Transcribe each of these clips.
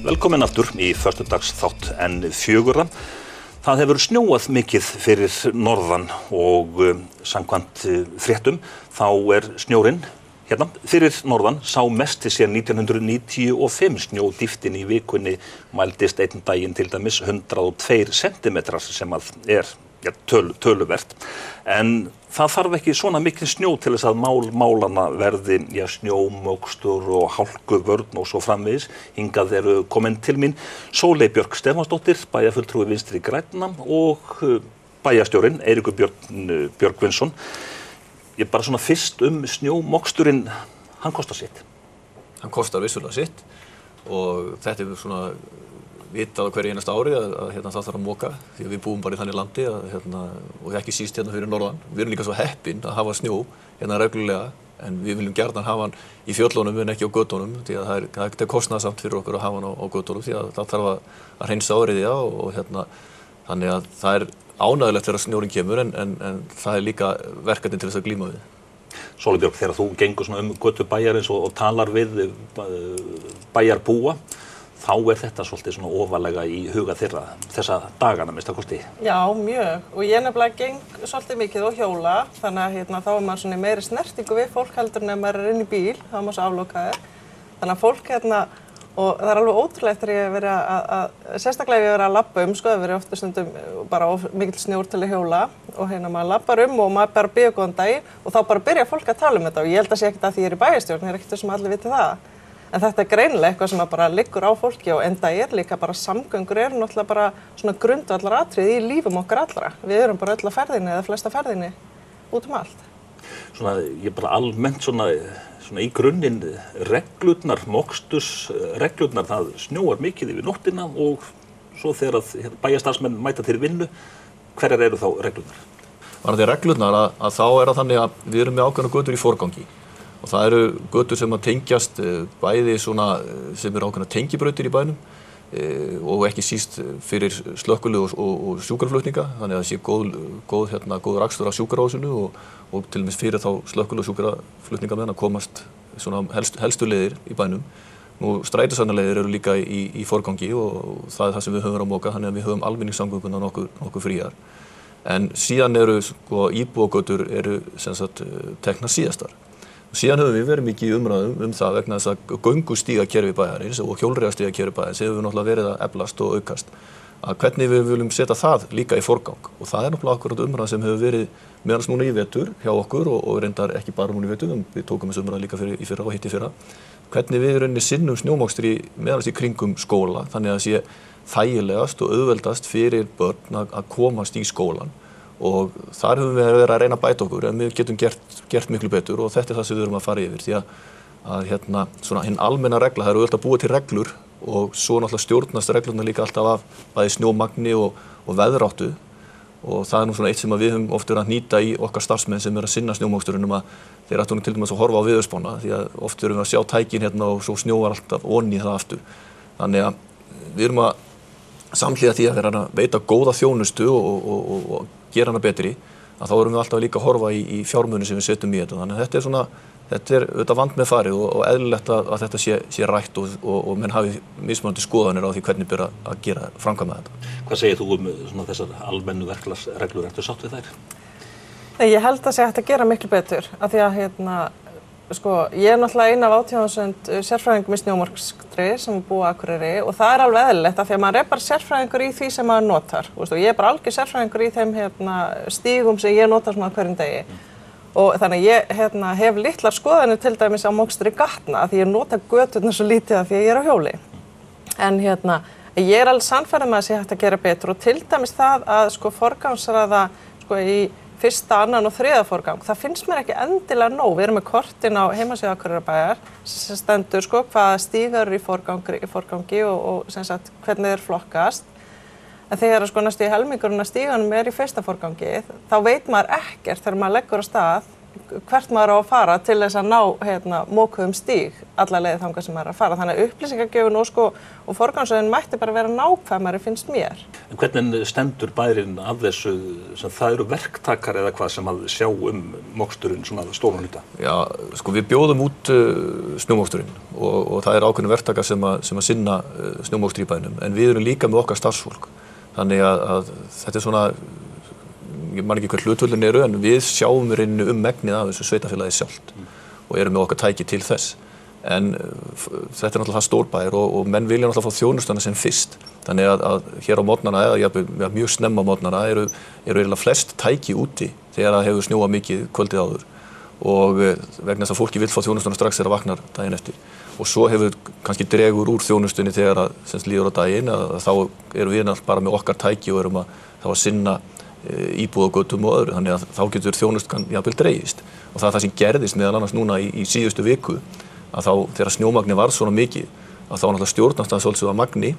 Velkomin aftur í föstudagsþátt N4. Það hefur snjóað mikið fyrir norðan og samkvæmt fréttum þá snjórinn hérna fyrir norðan sá mesti síðan 1995. Snjódýftin í vikunni mældist einn daginn til dæmis 102 sentimetrar sem töluvert. En það þarf ekki svona mikið snjó til þess að málana verði snjómokstur og hálkuvörn og svo framvegis. Hingað eru komin til mín Sóley Björk Stefánsdóttir, bæjarfulltrúi Vinstri grænna og bæjarstjórinn Eiríkur Björgvinsson. Ég bara svona fyrst snjómoksturinn, hann kostar sitt. Hann kostar vissulega sitt og þetta er svona vitað á hverju einasta ári að það þarf að moka því að við búum bara í þannig landi og ekki síst hérna fyrir norðan. Við erum líka svo heppin að hafa snjó hérna reglulega en við viljum gjarnan hafa hann í fjöllunum en ekki á götunum því að það er kostnaðarsamt fyrir okkur að hafa hann á götunum því að það þarf að hreinsa áriðja og þannig að það er ánægilegt þegar snjórinn kemur en það er líka verkefni til þess að glíma við. Sóley Björk, þegar þú gengur svona götu bæjarins og talar við bæjarbúa þá þetta svolítið svona ofarlega í huga þeirra þessa dagana minnsta kosti. Já, mjög. Og ég nefnilega geng svolítið mikið og hjóla, þannig að þá er maður svona meiri snertingu við fólk heldur en ef maður er inn í bíl, þá er maður svo aflokaður. Þannig að fólk og það er alveg ótrúlegt þegar ég verið sérstaklega ef ég verið að labba það verið ofta stundum bara mikill snjór til að hjóla og maður labbar og maður bara býður góðan daginn og þá bara byrja fólk að tala þetta og ég held að sé ekkert að því ég er í bæjarstjórn, ég er ekkert sem allir viti það. En þetta er greinilega eitthvað sem bara liggur á fólki og enda líka bara samgöngur náttúrulega bara svona grundvallaratriði í lífum okkar allra. Við erum bara öll á ferðinni eða flesta ferðinni út allt. Svona, ég bara almennt svona í grunninn reglurnar, mokstursreglurnar, það snjóar mikið yfir nóttina og svo þegar bæjarstarfsmenn mæta til vinnu, hverjar eru þá reglurnar? Varðandi reglurnar að þá það þannig að við erum með ákveðnar götur í forgangi. Og það eru götur sem að tengjast bæði svona sem eru ákveðnar tengibrautir í bænum og ekki síst fyrir slökkvilið og sjúkraflutninga, þannig að það sé góður akstur á sjúkrahúsinu og til og með fyrir þá slökkvilið og sjúkraflutninga með að komast svona helstu leiðir í bænum. Nú strætisvagnaleiðir eru líka í forgangi og það er það sem við höfum verið að moka, þannig að við höfum almenningssamgönguna nokkuð fríar. En síðan eru íbúagötur sem sagt teknar síðastar. Síðan höfum við verið mikið í umræðum það vegna þess að göngustígakerfi bæjarins og hjólreiðastígakerfi bæjarins hefur náttúrulega verið að eflast og aukast. Að hvernig við viljum setja það líka í forgang og það er náttúrulega akkurat umræða sem hefur verið meðans núna í vetur hjá okkur og reyndar ekki bara núna í vetur, við tókum þessu umræða líka í fyrra og hitt í fyrra. Hvernig við rauninni sinnum snjómokstri meðans í kringum skóla þannig að það sé þægilegast og auðveldast fyrir börn að komast í skólan. Og þar höfum við verið að reyna að bæta okkur en við getum gert miklu betur og þetta er það sem við erum að fara yfir því að svona hinn almenna regla, það eru auðvitað að búa til reglur og svo náttúrulega stjórnast reglurnar líka alltaf af bæði snjómagni og veðráttu og það er nú svona eitt sem við höfum oft verið að nýta í okkar starfsmenn sem að sinna snjómoksturinn að þeir ættu til dæmis að horfa á veðurspána því að oft erum við að sjá tækin og svo snjóar alltaf onni það aftur. Þannig að við erum að samhliða því að vera að veita góða þjónustu og gera hana betri, að þá erum við alltaf líka að horfa í fjármuni sem við setjum í þetta. Þannig að þetta er auðvitað vand með farið og eðlilegt að þetta sé rætt og menn hafi mismunandi skoðanir á því hvernig ber að framkvæma þetta. Hvað segir þú þessar almennu verklagsreglur? Ertu sátt við þær? Nei, ég held að sé hægt að gera miklu betur af því að ég er náttúrulega einn af 18.000 sérfræðingum í snjómokstri sem búa á Akureyri og það er alveg eðlilegt af því að maður er bara sérfræðingur í því sem maður notar. Ég er bara algjör sérfræðingur í þeim stígum sem ég notar svona hverjum degi. Og þannig að ég hef litlar skoðanir til dæmis á mokstri gatna af því ég nota göturnar svo lítið af því að ég er á hjóli. En ég er alveg sannfærð að sé hægt að gera betur og til dæmis það að forgangsraða í fyrsta, annan og þriðja forgang. Það finnst mér ekki endilega nóg. Við erum með kortin á heimasíðu Akureyrarbæjar sem stendur hvaða stígar eru í forgangi og sem sagt hvernig þeir flokkast. En þegar næstu í helmingurinn af stíganum er í fyrsta forgangi, þá veit maður ekkert þegar maður leggur á stað hvert maður á að fara til þess að ná mokuðum stíg alla leið þangað sem maður er að fara. Þannig að upplýsingagjöfin og forgangsröðin mætti bara vera nákvæmari finnst mér. En hvernig stendur bærinn af þessu, sem það eru verktakar eða hvað sem að sjá moksturinn svona stóran hluta? Já, sko við bjóðum út snjómoksturinn og það er ákveðin verktakar sem að sinna snjómokstri í bænum, en við erum líka með okkar starfsfólk. Þannig að þetta er svona, ég man ekki hver hlutvöldin eru, en við sjáum í rauninni megnið af þessu sveitafélagi sjálft og erum með okkar tæki til þess. En þetta er náttúrulega það stórbær og menn vilja náttúrulega fá þjónustuna sem fyrst. Þannig að hér á morgnana eða mjög snemma á morgnana eru eiginlega flest tæki úti þegar það hefur snjóað mikið kvöldið áður og vegna þess að fólki vill fá þjónustuna strax þegar það vaknar daginn eftir. Og svo hefur kannski dregur úr þjónustunni þegar það líður á daginn að þá erum við náttúrulega bara með okkar tæki og erum að sinna íbúðagötum og öðru, þannig að þá getur þjónustan jafnvel dregist. Og það er það sem gerðist meðal annars núna í síðustu viku, að þá þegar snjómagni varð svona mikið, að þá náttúrulega stjórnast það svolítið að magni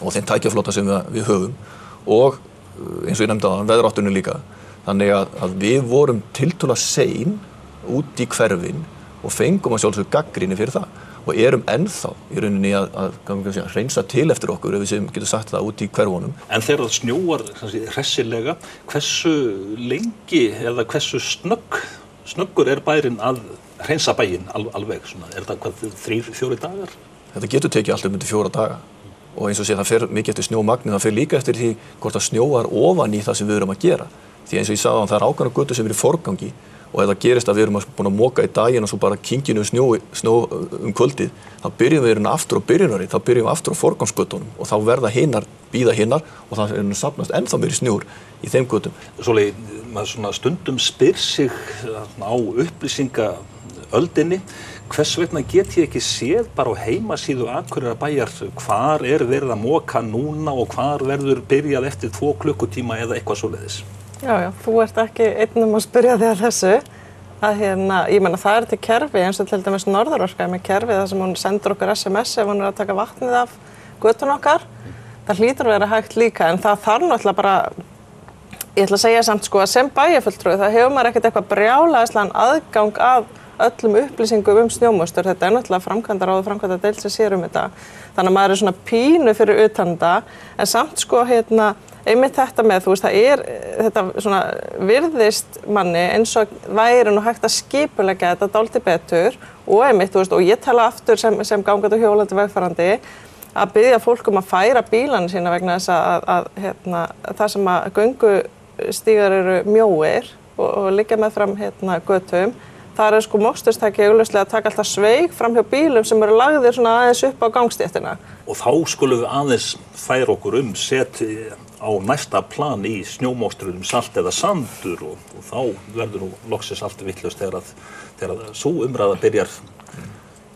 og þeim tækjaflota sem við höfum og eins og ég nefndi áðan, veðráttunni líka. Þannig að við vorum tiltölulega sein út í hverfin og fengum að sjálfsögðu gagnrýni fyrir það og erum ennþá í rauninni að hreinsa til eftir okkur, ef við getum sagt það, út í hverfunum. En þegar það snjóar hressilega, hversu lengi eða hversu snöggur er bærinn að hreinsa bæinn alveg? Er það hvað, 3-4 dagar? Þetta getur tekið alltaf undir 4 daga og eins og sé það fer mikið eftir snjómagni, það fer líka eftir því hvort það snjóar ofan í það sem við erum að gera. Því eins og ég sagði að það er ákveðnar götur sem eru í forgangi og ef það gerist að við erum búin að moka í daginn og svo bara kynkinu snjó kvöldið, þá byrjum við aftur á byrjunari, þá byrjum við aftur á forgangsgötunum og þá verða bíða hinnar og það er safnast ennþá meiri snjór í þeim götum. Svolítið, maður svona stundum spyr sig á upplýsingaöldinni, hvers vegna get ég ekki séð bara á heimasíðu Akureyrarbæjar hvar er verið að moka núna og hvar verður byrjað eftir 2 klukkutíma eða eitthvað svoleiðis? Já, þú ert ekki einn að spyrja þig að þessu. Ég meina það er til kerfi eins og til dæmis Norðurorka með kerfi þar sem hún sendur okkur SMS ef hún er að taka vatnið af götun okkar. Það hlýtur að vera hægt líka en það þarf náttúrulega bara, ég ætla að segja samt sko að sem bæjarfulltrúi það hefur maður ekkert eitthvað brjálæðislegan aðgang að öllum upplýsingum snjómokstur. Þetta er náttúrulega framkvæmdaráð og framkvæmdadeild sem sér þetta. Þannig að maður er svona pínu fyrir utan þetta en samt sko einmitt þetta með, þú veist, þetta svona virðist manni eins og væri nú hægt að skipuleggja þetta dálítið betur og einmitt, þú veist, og ég tala aftur sem gangandi og hjólandi vegfarandi að biðja fólk að færa bílana sína vegna þess að það sem að göngustígar eru mjóir og liggja meðfram götum, það er sko moksturstæki augljóslega að taka alltaf sveig fram hjá bílum sem eru lagðir svona aðeins upp á gangstéttina. Og þá skulum við aðeins færa okkur seti á næsta plan í snjómokstrinum salt eða sandur og þá verður nú loksins allt vitlaust þegar sú umræða byrjar.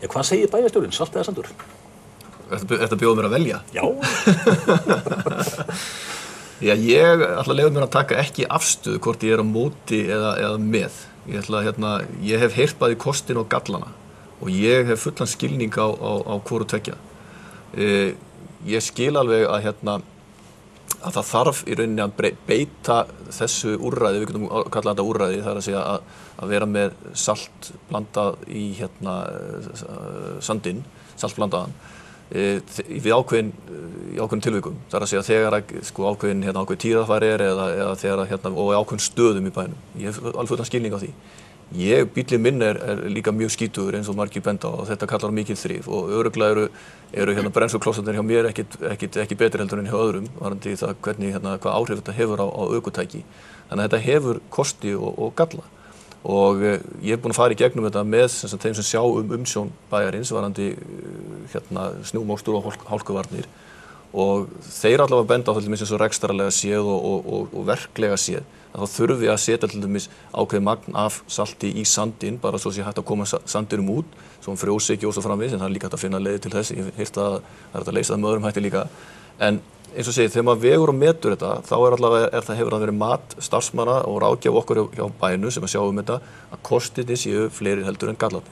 Ja, hvað segir bæjarstjórinn, salt eða sandur? Þetta bjóður mér að velja? Já. Já, ég ætla að leyfa mér að taka ekki afstöðu hvort ég er á móti eða með. Ég hef heyrt bæði kostin og gallana og ég hef fullan skilning á hvoru tveggja. Ég skil alveg að það þarf í rauninni að beita þessu úrræði, við getum kallað þetta úrræði, það er að segja að vera með salt blandað í sandinn, saltblandaðan, við ákveðin tilvikum. Það er að segja þegar ákveðin tíðarfæri eða þegar og ákveðin stöðum í bænum. Ég hef alveg fullan skilning á því. Bíllinn minn er líka mjög skítugur eins og margir benda á og þetta kallar mikið þrif og örugglega eru brennsluklosarnir hjá mér ekki betri heldur en hjá öðrum varðandi það hvað áhrif þetta hefur á ökutæki. Þannig að þetta hefur kosti og galla og ég búinn að fara í gegnum þetta með þeim sem sjá umsjón bæjarins varðandi snjómokstur og hálkuvarnir og þeir allavega benda á eins og rekstrarlega séð og verklega séð að þá þurfi að setja til dæmis ákveðið magn af salti í sandinn bara svo sé hægt að koma sandinum út svo hann frjósi ekki og svo framvegis en það er líka hægt að finna leiðir til þess. Ég hef heyrt að það er hægt að leysa það með öðrum hætti líka en eins og segi þegar maður vegur og metur þetta þá hefur það verið mat starfsmanna og ráðgjaf okkur hjá bænu sem að sjá þetta að kostirnir séu fleiri heldur en gallarnir.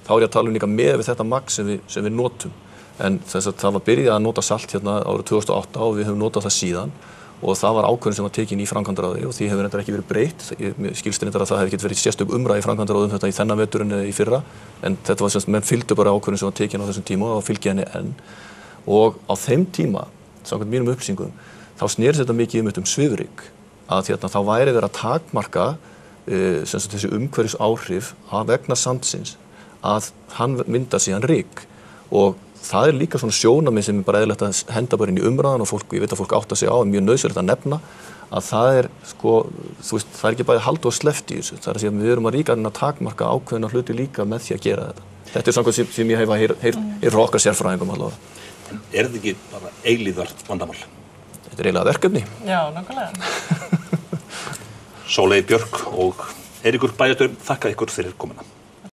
Þá er ég að tala líka með við þetta magn sem við notum en þess að það var byrjað að nota salt árið 2008 og við höfum notað það síðan og það var ákvörðun sem var tekin í framkvæmdaráði og því hefur reyndar ekki verið breytt. Mér skilst reyndar að það hefði ekki verið sérstök umræða í framkvæmdaráði þetta í þennan veturinn eða í fyrra, en þetta var semst, menn fylgdu bara ákvörðun sem var tekin á þessum tíma og fylgja henni enn. Og á þeim tíma, samkvæmt mínum upplýsingum, þá snerist þetta mikið svifryk, að þá væri verið að takmarka þessi umhverfisáhrif vegna sandsins, að hann myndar síðan ryk. Og það líka svona sjónarmið sem bara eðlilegt að henda bara inn í umræðan og fólk, ég veit að fólk átta sig á, mjög nauðsynlegt að nefna, að það sko, þú veist, það ekki bara halda og sleppt í þessu. Það að segja að við erum að ríka að takmarka ákveðna hluti líka með því að gera þetta. Þetta samkvæmt sem ég hef heyrt okkar sérfræðingum allavega. En þetta ekki bara eilífðart vandamál? Þetta eiginlega verkefni. Já, nákvæmlega. Sóley Björk og Eiríkur bæjarstjóri, þakka ykkur fyrir komuna.